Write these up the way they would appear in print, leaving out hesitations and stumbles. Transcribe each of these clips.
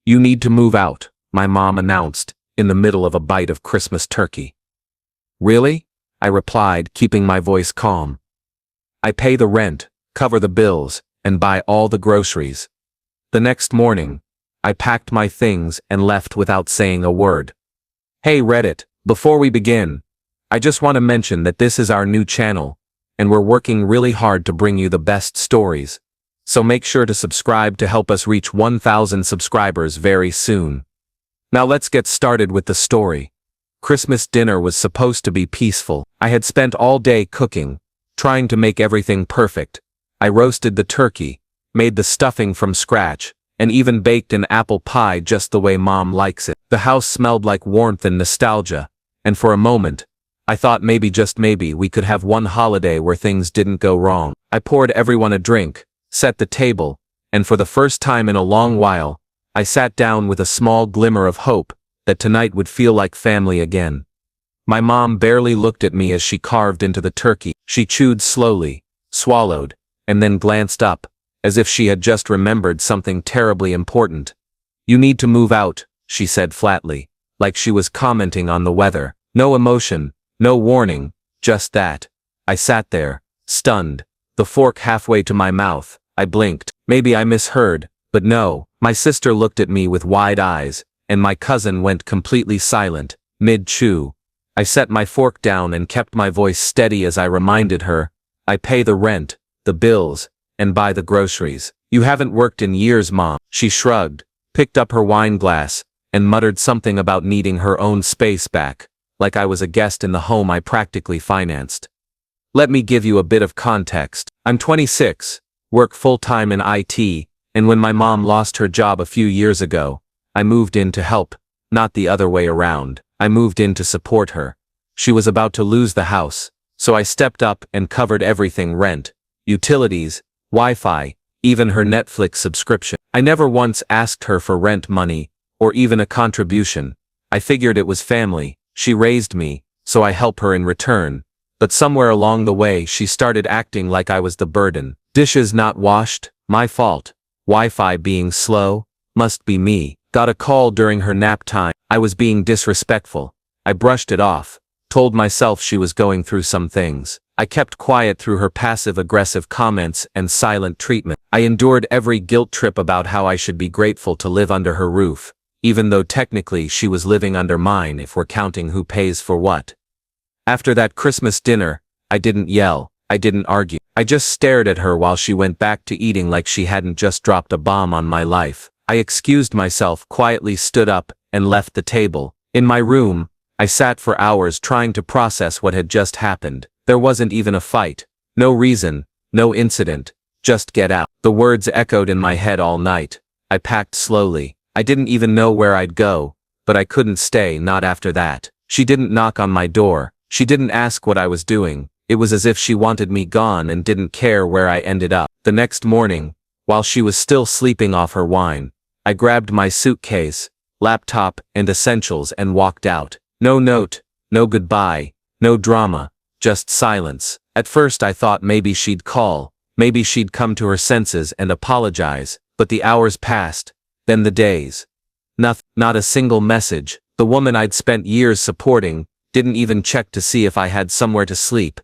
"You need to move out," my mom announced, in the middle of a bite of Christmas turkey. "Really?" I replied, keeping my voice calm. "I pay the rent, cover the bills, and buy all the groceries." The next morning, I packed my things and left without saying a word. Hey Reddit, before we begin, I just want to mention that this is our new channel, and we're working really hard to bring you the best stories. So make sure to subscribe to help us reach 1,000 subscribers very soon. Now let's get started with the story. Christmas dinner was supposed to be peaceful. I had spent all day cooking, trying to make everything perfect. I roasted the turkey, made the stuffing from scratch, and even baked an apple pie just the way Mom likes it. The house smelled like warmth and nostalgia, and for a moment, I thought maybe just maybe we could have one holiday where things didn't go wrong. I poured everyone a drink, set the table, and for the first time in a long while, I sat down with a small glimmer of hope that tonight would feel like family again. My mom barely looked at me as she carved into the turkey. She chewed slowly, swallowed, and then glanced up, as if she had just remembered something terribly important. "You need to move out," she said flatly, like she was commenting on the weather. No emotion, no warning, just that. I sat there, stunned, the fork halfway to my mouth. I blinked. Maybe I misheard, but no. My sister looked at me with wide eyes, and my cousin went completely silent, mid-chew. I set my fork down and kept my voice steady as I reminded her, "I pay the rent, the bills, and buy the groceries." "You haven't worked in years, Mom." She shrugged, picked up her wine glass, and muttered something about needing her own space back, like I was a guest in the home I practically financed. Let me give you a bit of context. I'm 26, work full-time in IT, and when my mom lost her job a few years ago, I moved in to help, not the other way around. I moved in to support her. She was about to lose the house, so I stepped up and covered everything: rent, utilities, Wi-Fi, even her Netflix subscription. I never once asked her for rent money, or even a contribution. I figured it was family. She raised me, so I help her in return. But somewhere along the way she started acting like I was the burden. Dishes not washed, my fault. Wi-Fi being slow, must be me. Got a call during her nap time. I was being disrespectful. I brushed it off, told myself she was going through some things. I kept quiet through her passive-aggressive comments and silent treatment. I endured every guilt trip about how I should be grateful to live under her roof, even though technically she was living under mine if we're counting who pays for what. After that Christmas dinner, I didn't yell, I didn't argue. I just stared at her while she went back to eating like she hadn't just dropped a bomb on my life. I excused myself, quietly stood up, and left the table. In my room, I sat for hours trying to process what had just happened. There wasn't even a fight. No reason, no incident, just get out. The words echoed in my head all night. I packed slowly. I didn't even know where I'd go, but I couldn't stay, not after that. She didn't knock on my door. She didn't ask what I was doing. It was as if she wanted me gone and didn't care where I ended up. The next morning, while she was still sleeping off her wine, I grabbed my suitcase, laptop, and essentials and walked out. No note, no goodbye, no drama, just silence. At first I thought maybe she'd call, maybe she'd come to her senses and apologize, but the hours passed, then the days. Not a single message. The woman I'd spent years supporting didn't even check to see if I had somewhere to sleep.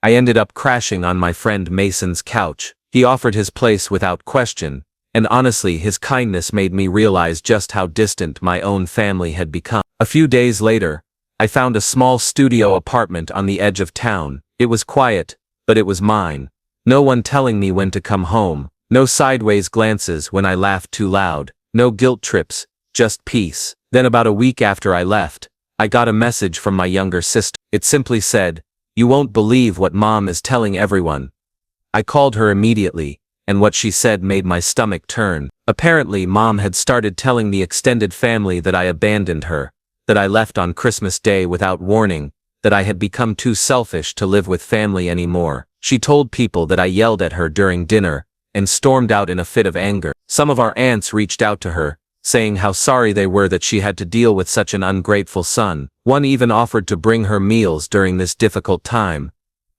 I ended up crashing on my friend Mason's couch. He offered his place without question, and honestly his kindness made me realize just how distant my own family had become. A few days later, I found a small studio apartment on the edge of town. It was quiet, but it was mine. No one telling me when to come home, no sideways glances when I laughed too loud, no guilt trips, just peace. Then about a week after I left, I got a message from my younger sister. It simply said, "You won't believe what Mom is telling everyone." I called her immediately, and what she said made my stomach turn. Apparently Mom had started telling the extended family that I abandoned her, that I left on Christmas Day without warning, that I had become too selfish to live with family anymore. She told people that I yelled at her during dinner, and stormed out in a fit of anger. Some of our aunts reached out to her, saying how sorry they were that she had to deal with such an ungrateful son. One even offered to bring her meals during this difficult time.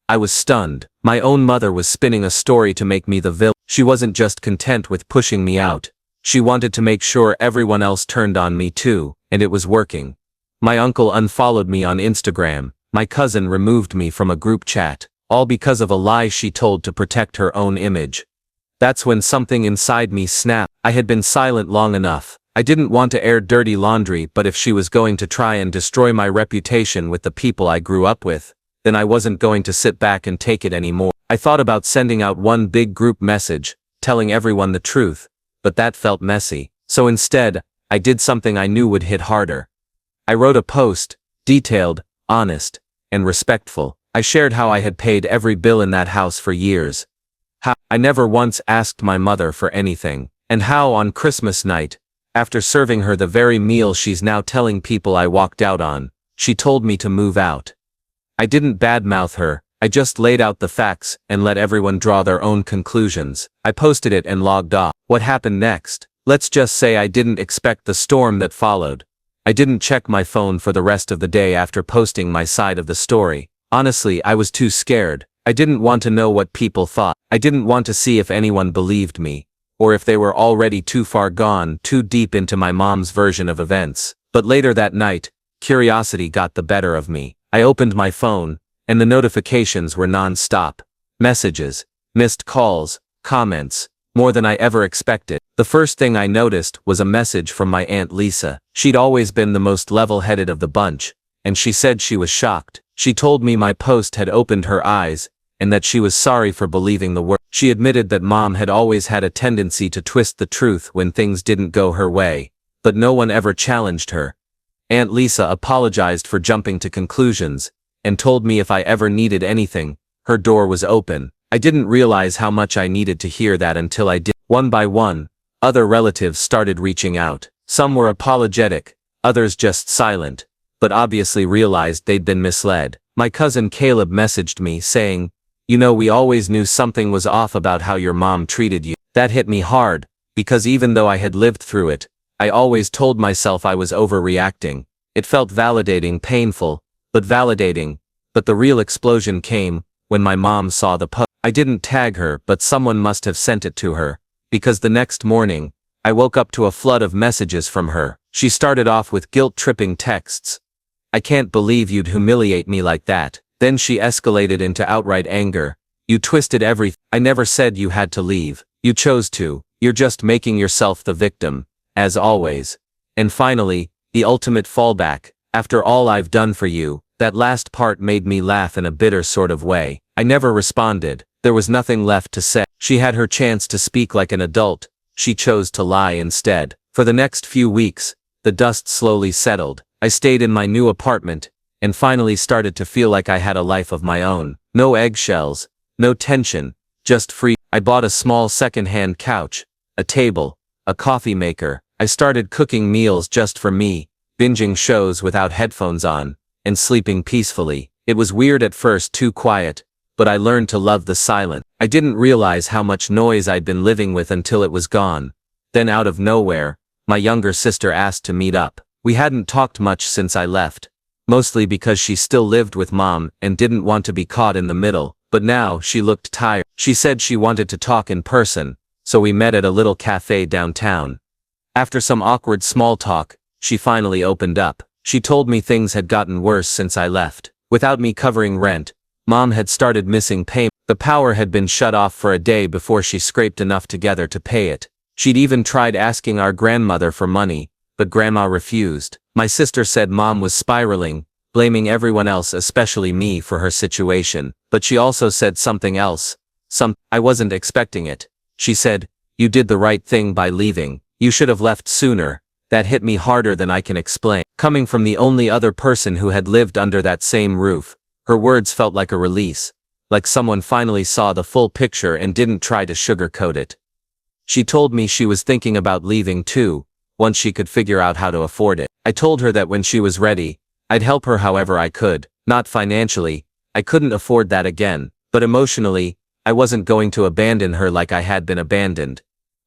I was stunned. My own mother was spinning a story to make me the villain. She wasn't just content with pushing me out. She wanted to make sure everyone else turned on me too, and it was working. My uncle unfollowed me on Instagram, my cousin removed me from a group chat, all because of a lie she told to protect her own image. That's when something inside me snapped. I had been silent long enough. I didn't want to air dirty laundry, but if she was going to try and destroy my reputation with the people I grew up with, then I wasn't going to sit back and take it anymore. I thought about sending out one big group message, telling everyone the truth, but that felt messy. So instead, I did something I knew would hit harder. I wrote a post, detailed, honest, and respectful. I shared how I had paid every bill in that house for years. How I never once asked my mother for anything, and how on Christmas night, after serving her the very meal she's now telling people I walked out on, she told me to move out. I didn't badmouth her, I just laid out the facts and let everyone draw their own conclusions. I posted it and logged off. What happened next? Let's just say I didn't expect the storm that followed. I didn't check my phone for the rest of the day after posting my side of the story. Honestly, I was too scared. I didn't want to know what people thought. I didn't want to see if anyone believed me, or if they were already too far gone, too deep into my mom's version of events. But later that night, curiosity got the better of me. I opened my phone, and the notifications were non-stop. Messages, missed calls, comments, more than I ever expected. The first thing I noticed was a message from my Aunt Lisa. She'd always been the most level-headed of the bunch, and she said she was shocked. She told me my post had opened her eyes, and that she was sorry for believing the word. She admitted that Mom had always had a tendency to twist the truth when things didn't go her way, but no one ever challenged her. Aunt Lisa apologized for jumping to conclusions, and told me if I ever needed anything, her door was open. I didn't realize how much I needed to hear that until I did. One by one, other relatives started reaching out. Some were apologetic, others just silent, but obviously realized they'd been misled. My cousin Caleb messaged me saying, "You know, we always knew something was off about how your mom treated you." That hit me hard, because even though I had lived through it, I always told myself I was overreacting. It felt validating, painful, but validating. But the real explosion came when my mom saw the post. I didn't tag her, but someone must have sent it to her, because the next morning, I woke up to a flood of messages from her. She started off with guilt-tripping texts. "I can't believe you'd humiliate me like that." Then she escalated into outright anger. "You twisted everything. I never said you had to leave. You chose to. You're just making yourself the victim, as always." And finally, the ultimate fallback. "After all I've done for you." That last part made me laugh in a bitter sort of way. I never responded. There was nothing left to say. She had her chance to speak like an adult. She chose to lie instead. For the next few weeks, the dust slowly settled. I stayed in my new apartment, and finally started to feel like I had a life of my own. No eggshells, no tension, just free. I bought a small second-hand couch, a table, a coffee maker. I started cooking meals just for me, binging shows without headphones on, and sleeping peacefully. It was weird at first, too quiet, but I learned to love the silence. I didn't realize how much noise I'd been living with until it was gone. Then out of nowhere, my younger sister asked to meet up. We hadn't talked much since I left, mostly because she still lived with Mom and didn't want to be caught in the middle, but now she looked tired. She said she wanted to talk in person, so we met at a little cafe downtown. After some awkward small talk, she finally opened up. She told me things had gotten worse since I left. Without me covering rent, Mom had started missing payment. The power had been shut off for a day before she scraped enough together to pay it. She'd even tried asking our grandmother for money, but Grandma refused. My sister said Mom was spiraling, blaming everyone else, especially me, for her situation. But she also said something else. I wasn't expecting it. She said, "You did the right thing by leaving. You should have left sooner." That hit me harder than I can explain. Coming from the only other person who had lived under that same roof, her words felt like a release, like someone finally saw the full picture and didn't try to sugarcoat it. She told me she was thinking about leaving too, once she could figure out how to afford it. I told her that when she was ready, I'd help her however I could. Not financially, I couldn't afford that again, but emotionally, I wasn't going to abandon her like I had been abandoned.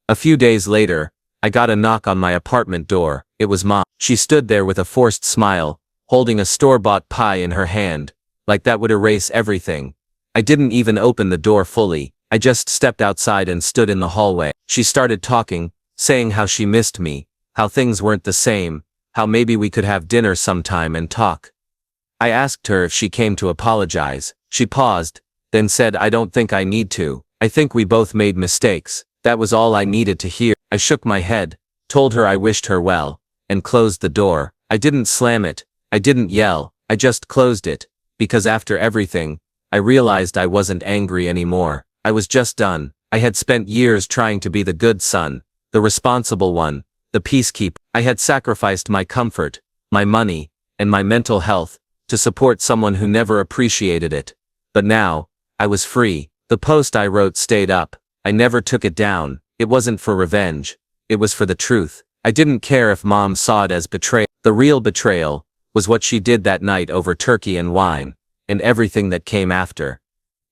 A few days later, I got a knock on my apartment door. It was Mom. She stood there with a forced smile, holding a store-bought pie in her hand, like that would erase everything. I didn't even open the door fully. I just stepped outside and stood in the hallway. She started talking, saying how she missed me, how things weren't the same, how maybe we could have dinner sometime and talk. I asked her if she came to apologize. She paused, then said, "I don't think I need to. I think we both made mistakes." That was all I needed to hear. I shook my head, told her I wished her well, and closed the door. I didn't slam it, I didn't yell, I just closed it, because after everything, I realized I wasn't angry anymore. I was just done. I had spent years trying to be the good son, the responsible one, the peacekeeper. I had sacrificed my comfort, my money, and my mental health to support someone who never appreciated it. But now, I was free. The post I wrote stayed up. I never took it down. It wasn't for revenge. It was for the truth. I didn't care if Mom saw it as betrayal. The real betrayal was what she did that night over turkey and wine, and everything that came after.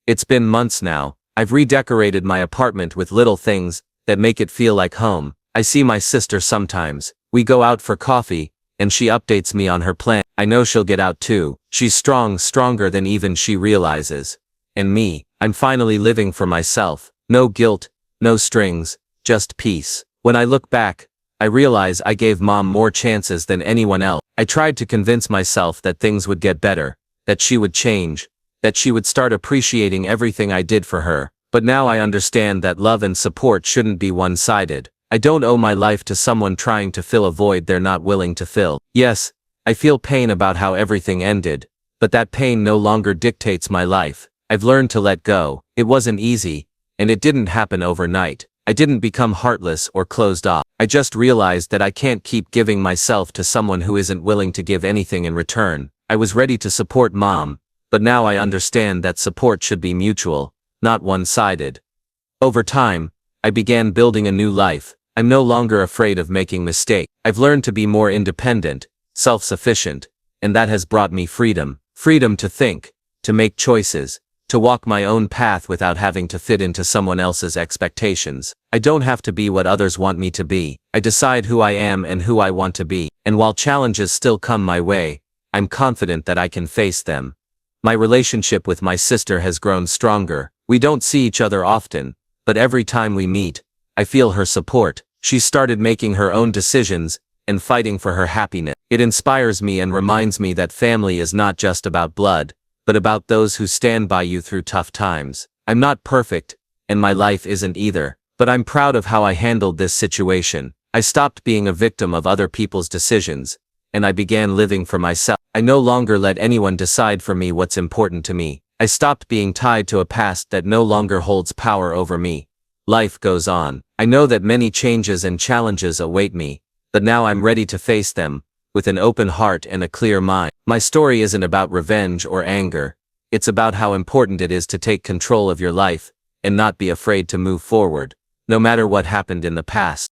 It's been months now. I've redecorated my apartment with little things that make it feel like home. I see my sister sometimes. We go out for coffee, and she updates me on her plan. I know she'll get out too. She's strong, stronger than even she realizes. And me, I'm finally living for myself. No guilt, no strings, just peace. When I look back, I realize I gave Mom more chances than anyone else. I tried to convince myself that things would get better, that she would change, that she would start appreciating everything I did for her. But now I understand that love and support shouldn't be one-sided. I don't owe my life to someone trying to fill a void they're not willing to fill. Yes, I feel pain about how everything ended, but that pain no longer dictates my life. I've learned to let go. It wasn't easy, and it didn't happen overnight. I didn't become heartless or closed off. I just realized that I can't keep giving myself to someone who isn't willing to give anything in return. I was ready to support Mom, but now I understand that support should be mutual, not one-sided. Over time, I began building a new life. I'm no longer afraid of making mistakes. I've learned to be more independent, self-sufficient, and that has brought me freedom. Freedom to think, to make choices, to walk my own path without having to fit into someone else's expectations. I don't have to be what others want me to be. I decide who I am and who I want to be. And while challenges still come my way, I'm confident that I can face them. My relationship with my sister has grown stronger. We don't see each other often, but every time we meet, I feel her support. She started making her own decisions and fighting for her happiness. It inspires me and reminds me that family is not just about blood, but about those who stand by you through tough times. I'm not perfect, and my life isn't either, but I'm proud of how I handled this situation. I stopped being a victim of other people's decisions, and I began living for myself. I no longer let anyone decide for me what's important to me. I stopped being tied to a past that no longer holds power over me. Life goes on. I know that many changes and challenges await me, but now I'm ready to face them, with an open heart and a clear mind. My story isn't about revenge or anger. It's about how important it is to take control of your life, and not be afraid to move forward, no matter what happened in the past.